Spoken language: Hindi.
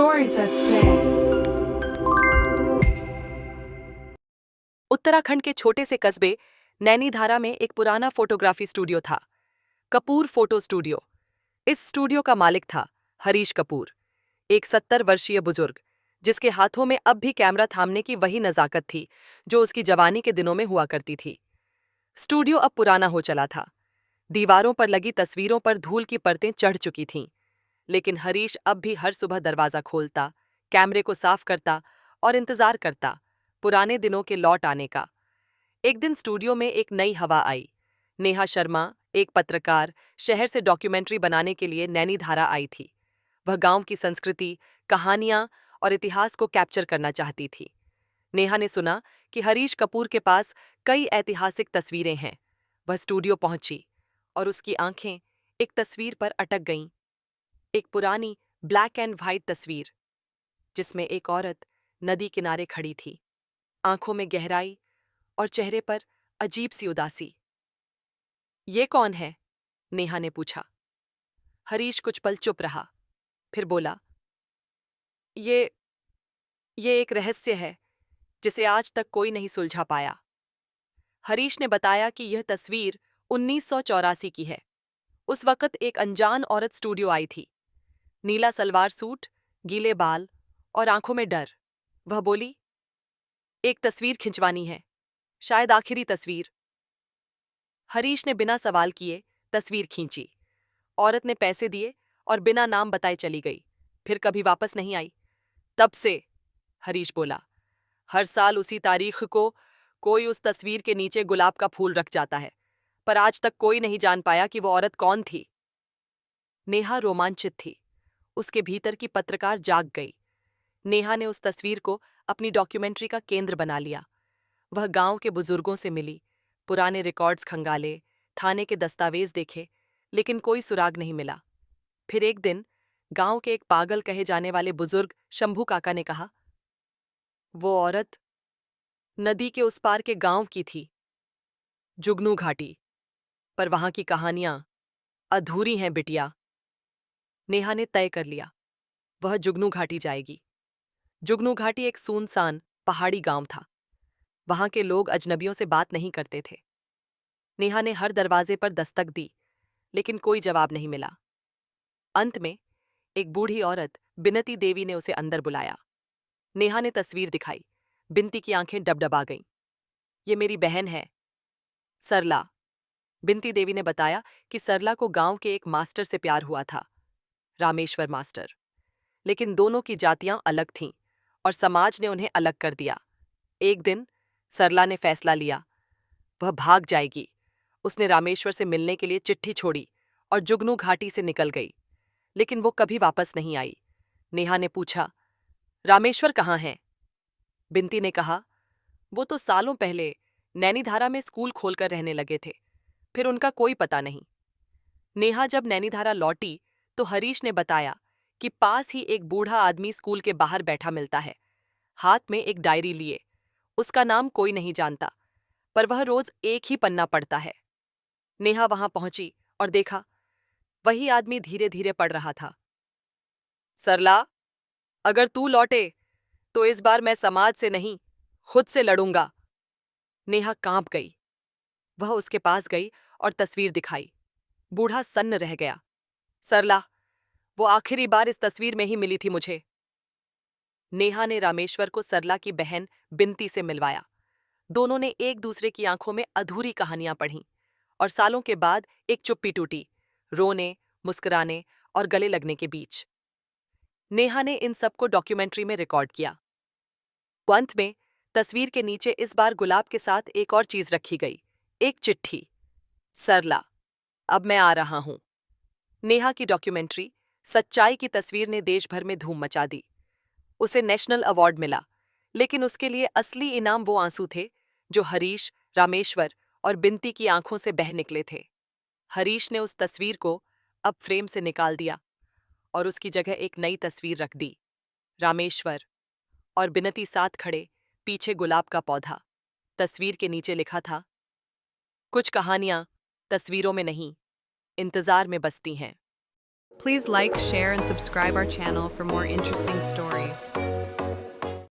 Stories that stay. उत्तराखंड के छोटे से कस्बे नैनीधारा में एक पुराना फोटोग्राफी स्टूडियो था, कपूर फोटो स्टूडियो। इस स्टूडियो का मालिक था हरीश कपूर, एक 70 वर्षीय बुजुर्ग, जिसके हाथों में अब भी कैमरा थामने की वही नजाकत थी जो उसकी जवानी के दिनों में हुआ करती थी। स्टूडियो अब पुराना हो चला था, दीवारों पर लगी तस्वीरों पर धूल की परतें चढ़ चुकी थीं, लेकिन हरीश अब भी हर सुबह दरवाजा खोलता, कैमरे को साफ करता और इंतजार करता पुराने दिनों के लौट आने का। एक दिन स्टूडियो में एक नई हवा आई। नेहा शर्मा, एक पत्रकार, शहर से डॉक्यूमेंट्री बनाने के लिए नैनीधारा आई थी। वह गांव की संस्कृति, कहानियां और इतिहास को कैप्चर करना चाहती थी। नेहा ने सुना कि हरीश कपूर के पास कई ऐतिहासिक तस्वीरें हैं। वह स्टूडियो पहुंची और उसकी आंखें एक तस्वीर पर अटक गईं। एक पुरानी ब्लैक एंड व्हाइट तस्वीर, जिसमें एक औरत नदी किनारे खड़ी थी, आंखों में गहराई और चेहरे पर अजीब सी उदासी। ये कौन है? नेहा ने पूछा। हरीश कुछ पल चुप रहा, फिर बोला, ये ये एक रहस्य है जिसे आज तक कोई नहीं सुलझा पाया। हरीश ने बताया कि यह तस्वीर 1984 की है। उस वक्त एक अनजान औरत स्टूडियो आई थी, नीला सलवार सूट, गीले बाल और आंखों में डर। वह बोली, एक तस्वीर खिंचवानी है, शायद आखिरी तस्वीर। हरीश ने बिना सवाल किए तस्वीर खींची। औरत ने पैसे दिए और बिना नाम बताए चली गई, फिर कभी वापस नहीं आई। तब से, हरीश बोला, हर साल उसी तारीख को कोई उस तस्वीर के नीचे गुलाब का फूल रख जाता है, पर आज तक कोई नहीं जान पाया कि वो औरत कौन थी। नेहा रोमांचित थी, उसके भीतर की पत्रकार जाग गई। नेहा ने उस तस्वीर को अपनी डॉक्यूमेंट्री का केंद्र बना लिया। वह गांव के बुजुर्गों से मिली, पुराने रिकॉर्ड्स खंगाले, थाने के दस्तावेज देखे, लेकिन कोई सुराग नहीं मिला। फिर एक दिन गांव के एक पागल कहे जाने वाले बुजुर्ग शंभू काका ने कहा, वो औरत नदी के उस पार के गांव की थी, जुगनू घाटी, पर वहां की कहानियां अधूरी हैं बिटिया। नेहा ने तय कर लिया, वह जुगनू घाटी जाएगी। जुगनू घाटी एक सुनसान पहाड़ी गांव था। वहां के लोग अजनबियों से बात नहीं करते थे। नेहा ने हर दरवाजे पर दस्तक दी, लेकिन कोई जवाब नहीं मिला। अंत में एक बूढ़ी औरत बिनती देवी ने उसे अंदर बुलाया। नेहा ने तस्वीर दिखाई। बिनती की आंखें डबडबा गईं। ये मेरी बहन है, सरला। बिनती देवी ने बताया कि सरला को गांव के एक मास्टर से प्यार हुआ था, रामेश्वर मास्टर। लेकिन दोनों की जातियां अलग थीं और समाज ने उन्हें अलग कर दिया। एक दिन सरला ने फैसला लिया, वह भाग जाएगी। उसने रामेश्वर से मिलने के लिए चिट्ठी छोड़ी और जुगनू घाटी से निकल गई, लेकिन वो कभी वापस नहीं आई। नेहा ने पूछा, रामेश्वर कहाँ हैं? बिनती ने कहा, वो तो सालों पहले नैनीधारा में स्कूल खोलकर रहने लगे थे, फिर उनका कोई पता नहीं। नेहा जब नैनीधारा लौटी तो हरीश ने बताया कि पास ही एक बूढ़ा आदमी स्कूल के बाहर बैठा मिलता है, हाथ में एक डायरी लिए। उसका नाम कोई नहीं जानता, पर वह रोज एक ही पन्ना पढ़ता है। नेहा वहां पहुंची और देखा, वही आदमी धीरे धीरे पढ़ रहा था, सरला, अगर तू लौटे तो इस बार मैं समाज से नहीं, खुद से लड़ूंगा। नेहा कांप गई। वह उसके पास गई और तस्वीर दिखाई। बूढ़ा सन्न रह गया। सरला, वो आखिरी बार इस तस्वीर में ही मिली थी मुझे। नेहा ने रामेश्वर को सरला की बहन बिनती से मिलवाया। दोनों ने एक दूसरे की आंखों में अधूरी कहानियां पढ़ीं और सालों के बाद एक चुप्पी टूटी, रोने, मुस्कुराने और गले लगने के बीच। नेहा ने इन सबको डॉक्यूमेंट्री में रिकॉर्ड किया। अंत में तस्वीर के नीचे इस बार गुलाब के साथ एक और चीज रखी गई, एक चिट्ठी। सरला, अब मैं आ रहा हूं। नेहा की डॉक्यूमेंट्री सच्चाई की तस्वीर ने देश भर में धूम मचा दी। उसे नेशनल अवार्ड मिला, लेकिन उसके लिए असली इनाम वो आंसू थे जो हरीश, रामेश्वर और बिनती की आंखों से बह निकले थे। हरीश ने उस तस्वीर को अब फ्रेम से निकाल दिया और उसकी जगह एक नई तस्वीर रख दी, रामेश्वर और बिनती साथ खड़े, पीछे गुलाब का पौधा। तस्वीर के नीचे लिखा था, कुछ कहानियां तस्वीरों में नहीं, इंतजार में बसती हैं। Please like, share, and subscribe our channel for more interesting stories.